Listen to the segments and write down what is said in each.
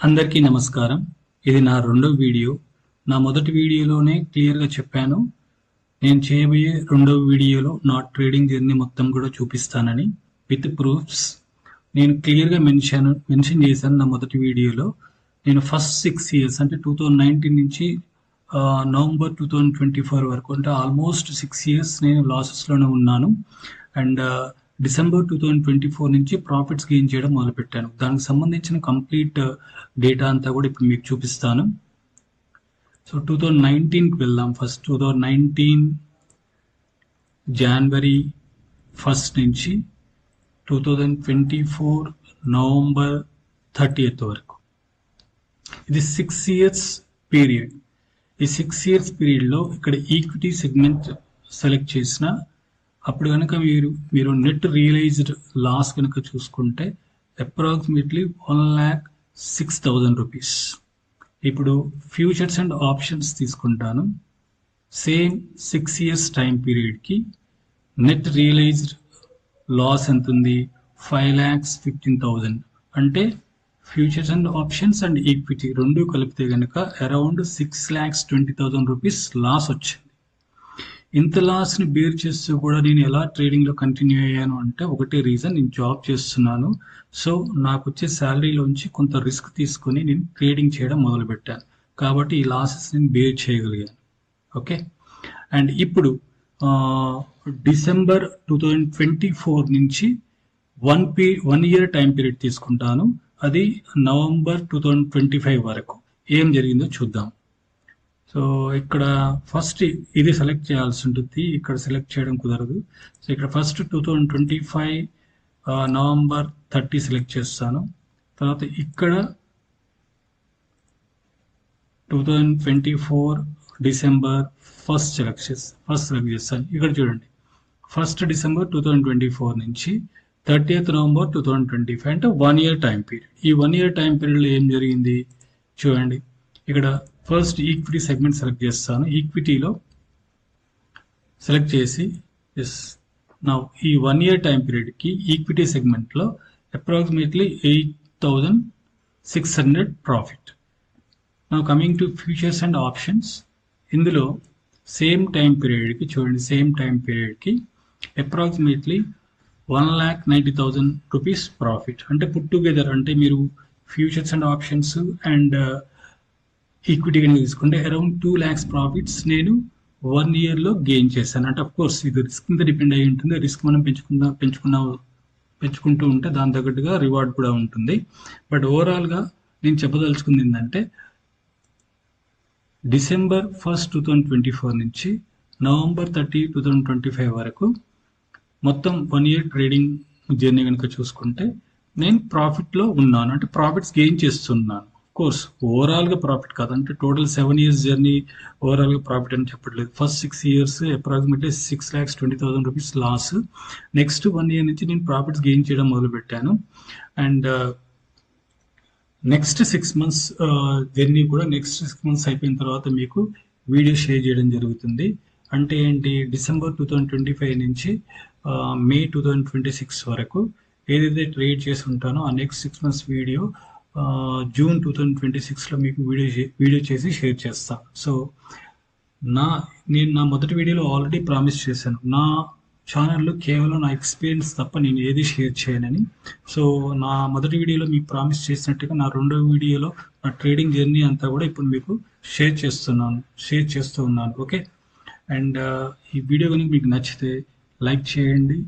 అందరికీ నమస్కారం. ఇది నా రెండో వీడియో. నా మొదటి వీడియోలోనే క్లియర్గా చెప్పాను, నేను చేయబోయే రెండవ వీడియోలో నా ట్రేడింగ్ జర్నీ మొత్తం కూడా చూపిస్తానని, విత్ ప్రూఫ్స్. నేను క్లియర్గా మెన్షన్ చేశాను నా మొదటి వీడియోలో. నేను ఫస్ట్ 6 years అంటే 2019 నుంచి నవంబర్ 2024 వరకు, అంటే ఆల్మోస్ట్ 6 years నేను లాసెస్లోనే ఉన్నాను. అండ్ డిసెంబర్ 2024 నుంచి ప్రాఫిట్స్ గెయిన్ చేయడం మొదలుపెట్టాను. దానికి సంబంధించిన కంప్లీట్ డేటా అంతా కూడా ఇప్పుడు మీకు చూపిస్తాను. సో 2019కి వెళ్దాం. ఫస్ట్ 2019 జనవరి 1st నుంచి 2024 నవంబర్ 30th వరకు. ఇది 6 years పీరియడ్. ఈ 6 years పీరియడ్లో ఇక్కడ ఈక్విటీ సెగ్మెంట్ సెలెక్ట్ చేసిన అప్పుడు కనుక మీరు నెట్ రియలైజ్డ్ లాస్ కనుక చూసుకుంటే అప్రాక్సిమేట్లీ 1,06,000 రూపీస్. ఇప్పుడు ఫ్యూచర్స్ అండ్ ఆప్షన్స్ తీసుకుంటాను. సేమ్ 6 years టైం పీరియడ్కి నెట్ రియలైజ్డ్ లాస్ ఎంత ఉంది? 5,15,000. అంటే futures and options and equity రెండు కలిపితే కనుక అరౌండ్ 6,20,000 రూపీస్ లాస్ వచ్చింది. ఇంత లాస్ని బేర్ చేస్తూ కూడా నేను ఎలా ట్రేడింగ్లో కంటిన్యూ అయ్యాను అంటే, ఒకటే రీజన్, నేను జాబ్ చేస్తున్నాను. సో నాకు వచ్చే శాలరీలోంచి కొంత రిస్క్ తీసుకొని నేను ట్రేడింగ్ చేయడం మొదలుపెట్టాను. కాబట్టి ఈ లాసెస్ నేను బేర్ చేయగలిగాను. ఓకే. అండ్ ఇప్పుడు డిసెంబర్ 2024 నుంచి 1 year టైం పీరియడ్ తీసుకుంటాను. అది నవంబర్ 2025 వరకు ఏం జరిగిందో చూద్దాం. సో ఇక్కడ ఫస్ట్ ఇది సెలెక్ట్ చేయాల్సి ఉంటుంది, ఇక్కడ సెలెక్ట్ చేయడం కుదరదు. సో ఇక్కడ ఫస్ట్ 2025 నవంబర్ 30 సెలెక్ట్ చేస్తాను. తర్వాత ఇక్కడ 2024 డిసెంబర్ 1st సెలెక్ట్ చేస్తాను. ఇక్కడ చూడండి, 1st డిసెంబర్ 2024 నుంచి 30th నవంబర్ 2025, అంటే 1 year టైం పీరియడ్. ఈ 1 year టైం పీరియడ్లో ఏం జరిగింది చూడండి. ఇక్కడ ఫస్ట్ ఈక్విటీ సెగ్మెంట్ సెలెక్ట్ చేస్తాను. ఈక్విటీలో సెలెక్ట్ చేసి ఈ 1 year టైం పీరియడ్కి ఈక్విటీ సెగ్మెంట్లో approximately 8,600 profit. Now coming to futures and options. ఇందులో సేమ్ టైం పీరియడ్కి చూడండి, సేమ్ టైం పీరియడ్కి అప్రాక్సిమేట్లీ 1,90,000 రూపీస్ ప్రాఫిట్. అంటే పుట్ టుగెదర్, అంటే మీరు futures and options and equity కనుక తీసుకుంటే అరౌండ్ 2 lakhs ప్రాఫిట్స్ నేను 1 yearలో గెయిన్ చేశాను. అంటే అఫ్ కోర్స్ ఇది రిస్క్ మీద డిపెండ్ అయి ఉంటుంది. రిస్క్ మనం పెంచుకుంటూ ఉంటే దాని తగ్గట్టుగా రివార్డ్ కూడా ఉంటుంది. బట్ ఓవరాల్గా నేను చెప్పదలుచుకుంది ఏంటంటే, డిసెంబర్ 1st 2024 నుంచి నవంబర్ 30, 2025 వరకు మొత్తం 1 year ట్రేడింగ్ జర్నీ కనుక చూసుకుంటే నేను ప్రాఫిట్లో ఉన్నాను. అంటే ప్రాఫిట్స్ గెయిన్ చేస్తున్నాను. కోర్స్ ఓవరాల్గా ప్రాఫిట్ కాదు, అంటే టోటల్ 7 years జర్నీ ఓవరాల్గా ప్రాఫిట్ అని చెప్పట్లేదు. First 6 years approximately 6,20,000 rupees loss. Next 1 year నుంచి నేను ప్రాఫిట్స్ గెయిన్ చేయడం మొదలుపెట్టాను. అండ్ నెక్స్ట్ 6 months జర్నీ కూడా, నెక్స్ట్ 6 months అయిపోయిన తర్వాత మీకు వీడియో షేర్ చేయడం జరుగుతుంది. అంటే ఏంటి, డిసెంబర్ 2025 నుంచి మే 2026 వరకు ఏదైతే ట్రేడ్ చేసి ఉంటానో ఆ నెక్స్ట్ 6 months వీడియో జూన్ 2026లో మీకు వీడియో చేసి షేర్ చేస్తాను. సో నేను నా మొదటి వీడియోలో ఆల్రెడీ ప్రామిస్ చేశాను, నా ఛానల్లో కేవలం నా ఎక్స్పీరియన్స్ తప్ప నేను ఏది షేర్ చేయనని. సో నా మొదటి వీడియోలో మీకు ప్రామిస్ చేసినట్టుగా నా రెండో వీడియోలో నా ట్రేడింగ్ జర్నీ అంతా కూడా ఇప్పుడు మీకు షేర్ చేస్తూ ఉన్నాను. ఓకే. అండ్ ఈ వీడియో కనుక మీకు నచ్చితే లైక్ చేయండి,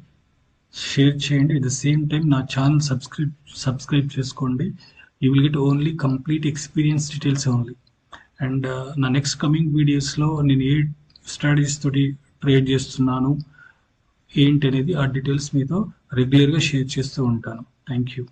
షేర్ చేయండి. అట్ ద సేమ్ టైం నా ఛానల్ సబ్స్క్రైబ్ చేసుకోండి. You will get only complete experience details only. And నా నెక్స్ట్ కమింగ్ వీడియోస్లో నేను ఏ స్ట్రాటజీస్ తోటి ట్రేడ్ చేస్తున్నాను ఏంటి అనేది ఆ డీటెయిల్స్ మీతో రెగ్యులర్గా షేర్ చేస్తూ ఉంటాను. Thank you.